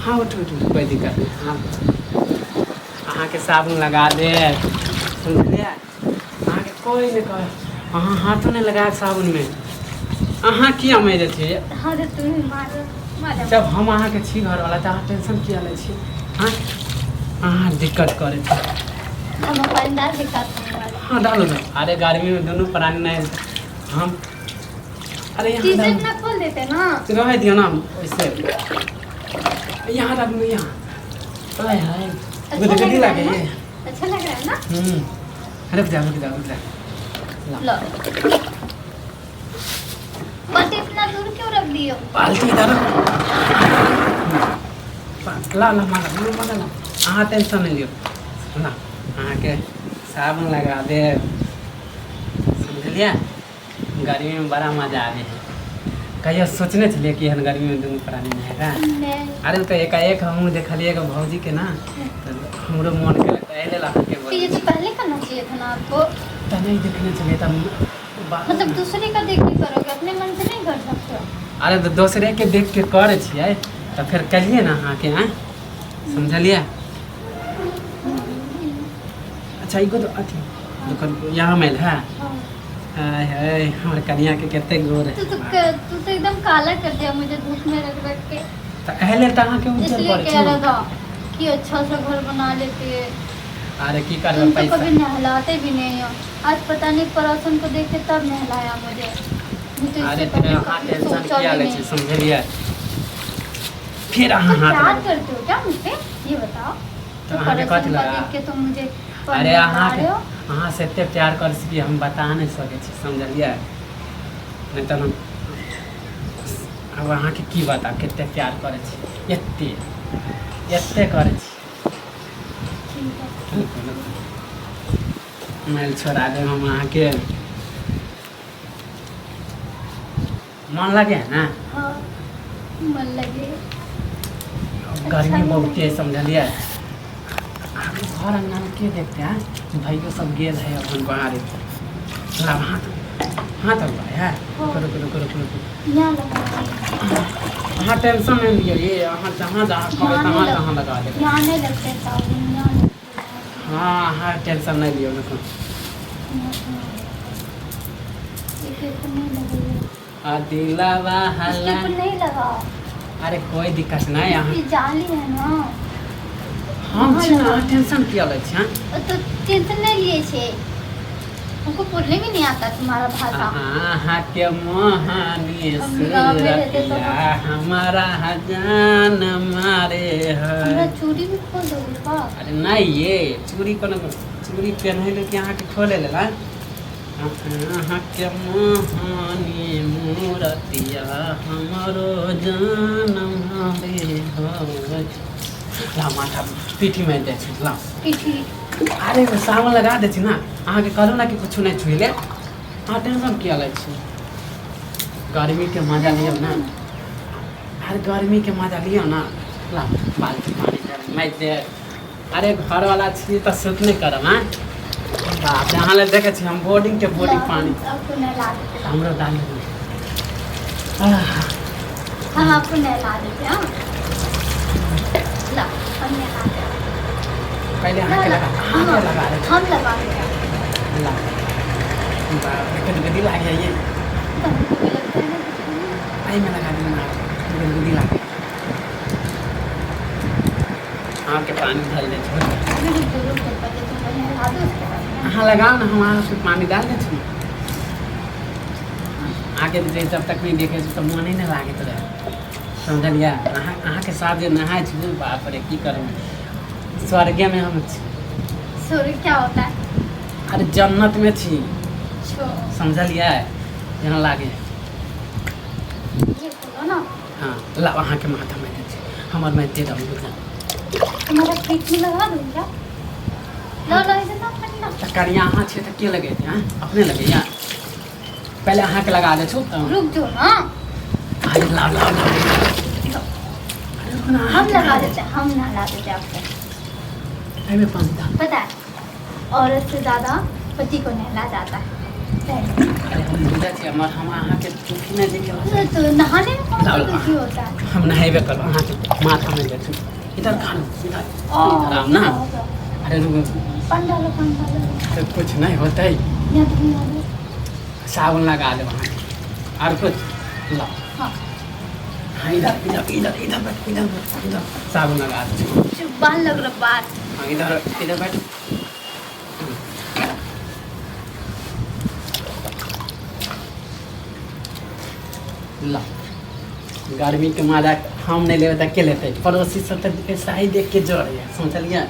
हाँ उठ उठ उठ, कोई दिक्कत नहीं। हाँ अहाँ के साबुन लगा दे, समझलिए। अहाँ के कोई नहीं कहे, अहाँ हाथों नहीं लगाए साबुन में। अहाँ किया मेरे थे हाँ रे तू ही मार जब हम अहाँ के छी घर वाला, तो अहाँ टेंशन किया ले छी। हाँ अहाँ दिक्कत करे थे। हम अपन दाल दिखाते हैं। हाँ डालो ना। अरे गर्मी में दोनों प्राणी नहीं हम। अरे यहाँ टी-शर्ट ना खोल देते ना। रह दियो ना वैसे। यहाँ रख लो यहाँ। हाय हाय गुदगुदी लगे ये। अच्छा लग रहा है ना। रुक जा रुक जा रुक जा। लो बट इतना दूर क्यों रख दियो? बाल्टी इधर ला ला माला ला। अहाँ टेंशन नहीं लियो ना। अहाँ के साबुन लगा दे, समझलिए। गर्मी में बड़ा मजा आवे है। कहियो सोचने छलिए कि हन गर्मी में दोनों प्राणी नहीं है। अरे तो एकाएक हम देखलिए भौजी के ना, तो हमरो मन के पहले ला के तो ये तो पहले करना चाहिए था ना आपको। तो नहीं देखने चलिए तब मतलब दूसरे का देख के करोगे, अपने मन से नहीं कर सकते हो। अरे तो दूसरे के देख के करे छिए, तो फिर कहिए ना अहाँ के। हैं समझलिए। अच्छा इको तो अथी दुकान यहाँ मेल है। हाय हाय हमारे कन्या के कितने गोर है। तू तो एकदम काला कर दिया मुझे धूप में रख रख के। तो अहले तहाँ के उज्जर इसलिए पर कह रहा था कि अच्छा सा घर बना लेते। अरे की कर तुम तो पैसा। कभी नहलाते भी नहीं हो। आज पता नहीं पड़ोसन को देख के तब नहलाया मुझे। तो अरे इससे पहले हाँ कभी टेंशन सोचा किया भी ले नहीं। समझलिए। फिर तो अहाँ हाथ प्यार लगा। करते हो क्या मुझसे? ये बताओ। तो अहाँ के कथी पड़ोसन को लगा? देख के तुम मुझे अरे अहाँ रहे हो। अहाँ से एते प्यार कर सकी हम बता नहीं सके छी, समझलिए। नहीं तो हम अब अहाँ के की बता कितने प्यार करे छी। एते करे छी। मैल छोड़ा दे हम अहाँ के। मन लगे है ना। हाँ मन लगे। गर्मी बहुत है समझलिए। आगे घर अंगना में के देखते हैं, भाइयों सब गेल है अपन बाहर। थोड़ा हाथ हाथ है। करो करो करो करो। यहाँ लगा। हाँ टेंशन नहीं लियो, ये जहाँ जहाँ कहो तहाँ लगा दे। यहाँ नहीं लगते साबुन, यहाँ लगते हैं। हाँ हाँ टेंशन नहीं लियो देखो। इसके ऊपर नहीं लगेगा। दिलावा इसके हल्ला। ऊपर नहीं लगाओ। अरे कोई दिक्कत नहीं यहाँ। ये जाली है ना। हम छी ना टेंशन किया ले छी। तो टेंशन नहीं लिए छे। हमको बोलने भी नहीं आता तुम्हारा भाषा। हाँ के मोहनी हम गाँव में रहते तो सूरतिया हमारा जान मारे हमरा है। चूड़ी भी खोल दोगे का? अरे नहीं ये चूड़ी को चूड़ी पहने कि अहाँ के खोले ले ला। अहाँ के मोहनी मूरतिया हमारो जान मारे है। ला माथा पीठी में दे छी ला। पीठी। अरे वो सावन लगा दे छी ना। अहाँ के कहलू ना कि कुछ नहीं छुइले। अहाँ टेंशन किया ले छी। गर्मी के मजा लियो ना। अरे गर्मी के मजा लियो ना। ला बाल्टी पानी दे मैं दे। अरे घर वाला छी तो सुत नहीं करम। हाँ बाप यहाँ ले देखे छी हम बोर्डिंग के बोर्डिंग पानी आपको नहला देते। हमरो डाल दे। हम आपको नहला देते हैं। ला हम नहला देते। पहले अहाँ के लगा रहे। हम लगा देते। ला बाप रे गदी लाग ये। हमको भी लगता है ना। आई में लगा दूंगा गदी लाग। आपके पानी ढल दे छोड़। मेरे दोनों को पता तो मैं नहला दूँ उसके बाद। हाँ लगाओ ना हम अहाँ पानी डाल दे छी। आगे जे जब तक नहीं देखे तो मन ही नहीं लागे तो समझलिए। अहाँ के साथ जो नहाए छी बाप रे की करूँ। स्वर्ग में हम छी। स्वर्ग क्या होता है? अरे जन्नत में छी छो समझलिए। यहाँ लागे ये बोलो ना। हाँ ला अहाँ के माथा में दे छी। हमार में दे दो तुम्हारा पीठ में लगा दूँ क्या? लो लो इधर ना पानी ना। करिया अहाँ छे तो के लगे थे। हाँ अपने लगे यार। पहले अहाँ के लगा दे छो। रुक जाओ ना। अरे ला ला ला। हम लगा देते हैं, हम नहला देते हैं आपको। में पानी डाल। पता है औरत से ज़्यादा पति को नहला जाता है। अरे हम बुझा छी हम अहाँ के चुकी नहीं देखे अरे तो नहाने में कौन सा दुखी होता है? हम नहेबे कर अहाँ के माथा में बैठू इधर खा लो इधर इधर आओ ना। अरे रुको पंडालो तो कुछ नहीं होता है, साबुन लगा दो वहाँ और कुछ ला। हाँ हाँ इधर इधर इधर इधर बैठ इधर बैठ इधर साबुन लगा दो। चुप्पान लग रहा बात। हाँ इधर इधर बैठ। ला गर्मी के मजा हम नहीं लेते के लेते, पड़ोसी सब तो ऐसा ही देख के जोड़ है समझलिए।